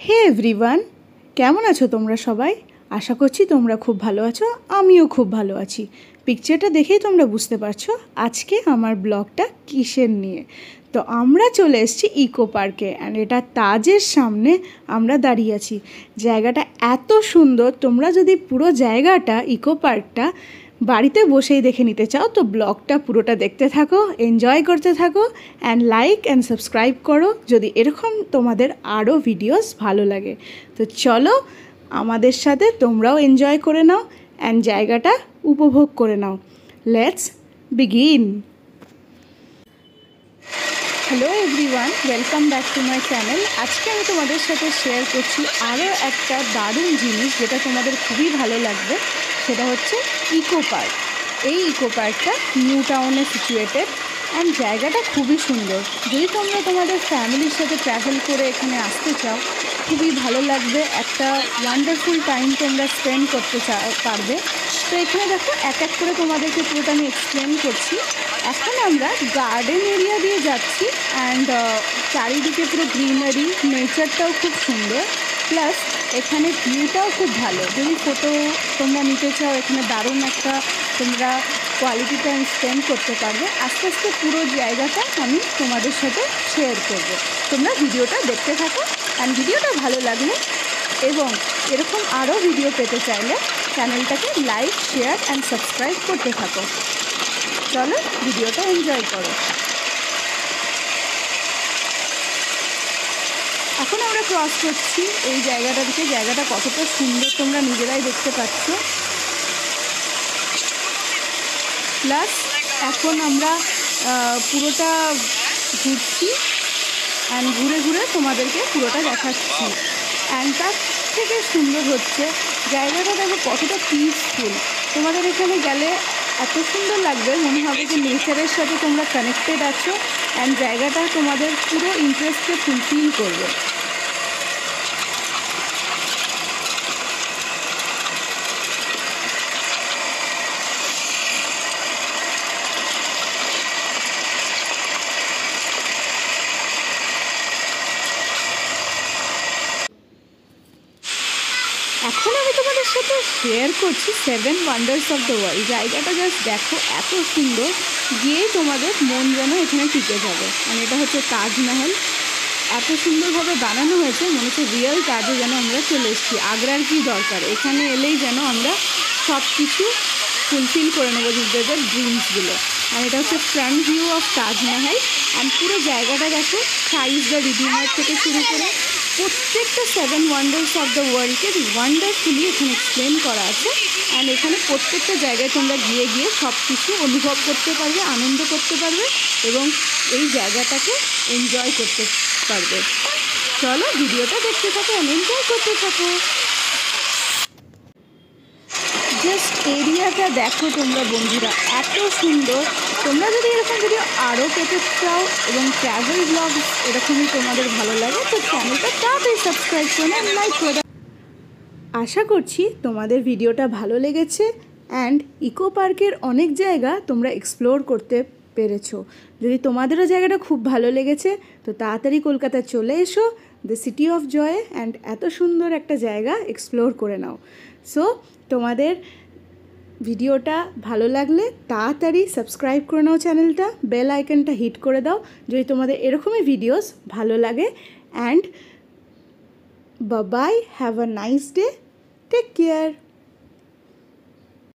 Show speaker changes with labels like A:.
A: হে everyone, কেমন আছো তোমরা সবাই? আশা করছি তোমরা খুব ভালো আছো। আমিও খুব ভালো আছি। পিকচারটা দেখেই তোমরা বুঝতে পারছো আজকে আমার ব্লগটা কিসের নিয়ে। তো আমরা চলে এসেছি ইকো পার্কে, অ্যান্ড এটা তাজের সামনে আমরা দাঁড়িয়ে আছি। জায়গাটা এত সুন্দর, তোমরা যদি পুরো জায়গাটা ইকো পার্কটা বাড়িতে বসেই দেখে নিতে চাও তো ব্লগটা পুরোটা দেখতে থাকো, এনজয় করতে থাকো, অ্যান্ড লাইক অ্যান্ড সাবস্ক্রাইব করো যদি এরকম তোমাদের আরও ভিডিওস ভালো লাগে। তো চলো আমাদের সাথে তোমরাও এনজয় করে নাও অ্যান্ড জায়গাটা উপভোগ করে নাও। Let's begin. Hello everyone, welcome back to my channel. আজকে আমি তোমাদের সাথে শেয়ার করছি আরও একটা দারুণ জিনিস যেটা তোমাদের খুবই ভালো লাগবে। সেটা হচ্ছে ইকো পার্ক। এই ইকো পার্কটা নিউ টাউনে সিচুয়েটেড অ্যান্ড জায়গাটা খুবই সুন্দর। যদি তোমরা তোমাদের ফ্যামিলির সাথে ট্রাভেল করে এখানে আসতে চাও, খুবই ভালো লাগবে, একটা ওয়ান্ডারফুল টাইম তোমরা স্পেন্ড করতে পারবে। তো এখানে দেখো এক এক করে তোমাদেরকে পুরোটা আমি এক্সপ্লেন করছি। এখন আমরা গার্ডেন এরিয়া দিয়ে যাচ্ছি অ্যান্ড চারিদিকে পুরো গ্রিনারি, নেচারটাও খুব সুন্দর, প্লাস এখানে ভিউটাও খুব ভালো। যদি ফটো তোমরা নিতে চাও, এখানে দারুণ একটা তোমরা কোয়ালিটি টাইম স্পেন্ড করতে পারবে। আস্তে আস্তে পুরো জায়গাটা আমি তোমাদের সাথে শেয়ার করব। তোমরা ভিডিওটা দেখতে থাকো, অ্যান্ড ভিডিওটা ভালো লাগলে এবং এরকম আরও ভিডিও পেতে চাইলে চ্যানেলটাকে লাইক, শেয়ার অ্যান্ড সাবস্ক্রাইব করতে থাকো। চলো ভিডিওটা এনজয় করো। এখন আমরা ক্রস করছি এই জায়গাটা থেকে। জায়গাটা কতটা সুন্দর তোমরা নিজেরাই দেখতে পাচ্ছ। প্লাস এখন আমরা পুরোটা ঘুরছি অ্যান্ড ঘুরে ঘুরে তোমাদেরকে পুরোটা দেখাচ্ছি। অ্যান্ড তার থেকে সুন্দর হচ্ছে জায়গাটা, দেখো কতটা পিসফুল। তোমাদের এখানে গেলে এত সুন্দর লাগবে, মনে হবে যে নেচারের সাথে তোমরা কানেক্টেড আছো অ্যান্ড জায়গাটা তোমাদের পুরো ইন্টারেস্টকে ফুলফিল করবে। এখন আমি তোমাদের সাথে শেয়ার করছি 7 ওয়ান্ডার্স অফ দ্য ওয়ার্ল্ড। জায়গাটা জাস্ট দেখো, এত সুন্দর, গিয়ে তোমাদের মন যেন এখানে টিকে যাবে। মানে এটা হচ্ছে তাজমহল, এত সুন্দরভাবে বানানো হয়েছে, মনে হচ্ছে রিয়েল তাজে যেন আমরা চলে এসেছি। আগ্রার কী দরকার, এখানে এলেই যেন আমরা সব কিছু ফুলফিল করে নেবো নিজেদের ড্রিমসগুলো। আর এটা হচ্ছে front view of Taj Mahal. And পুরো জায়গাটা দেখো, সাইজ দ্য রিডিমার থেকে শুরু করে প্রত্যেকটা 7 ওয়ান্ডার্স অফ দ্য ওয়ার্ল্ডকে ওয়ান্ডারফুলি এখানে এক্সপ্লেন করা আছে। অ্যান্ড এখানে প্রত্যেকটা জায়গায় তোমরা গিয়ে গিয়ে সব কিছু অনুভব করতে পারবে, আনন্দ করতে পারবে এবং এই জায়গাটাকে এনজয় করতে পারবে। চলো ভিডিওটা দেখতে থাকো, এনজয় করতে থাকো। জাস্ট এরিয়াটা দেখো তোমরা বন্ধুরা, এত সুন্দর। তোমরা যদি এরকম ভিডিও আরও পেতে চাও এবং ট্রাভেল ব্লগ এরকমই তোমাদের ভালো লাগে, তো চ্যানেলটা তাড়াতাড়ি সাবস্ক্রাইব করে লাইক করে দাও। আশা করছি তোমাদের ভিডিওটা ভালো লেগেছে অ্যান্ড ইকো পার্কের অনেক জায়গা তোমরা এক্সপ্লোর করতে পেরেছো। যদি তোমাদেরও জায়গাটা খুব ভালো লেগেছে তো তাড়াতাড়ি কলকাতা চলে এসো, the city of joy, and এত সুন্দর একটা জায়গা এক্সপ্লোর করে নাও। সো তোমাদের ভিডিওটা ভালো লাগলে তাড়াতাড়ি সাবস্ক্রাইব করে নাও চ্যানেলটা, বেল আইকনটা হিট করে দাও যদি তোমাদের এরকমই ভিডিওস ভালো লাগে। And bye, have a nice day, take care.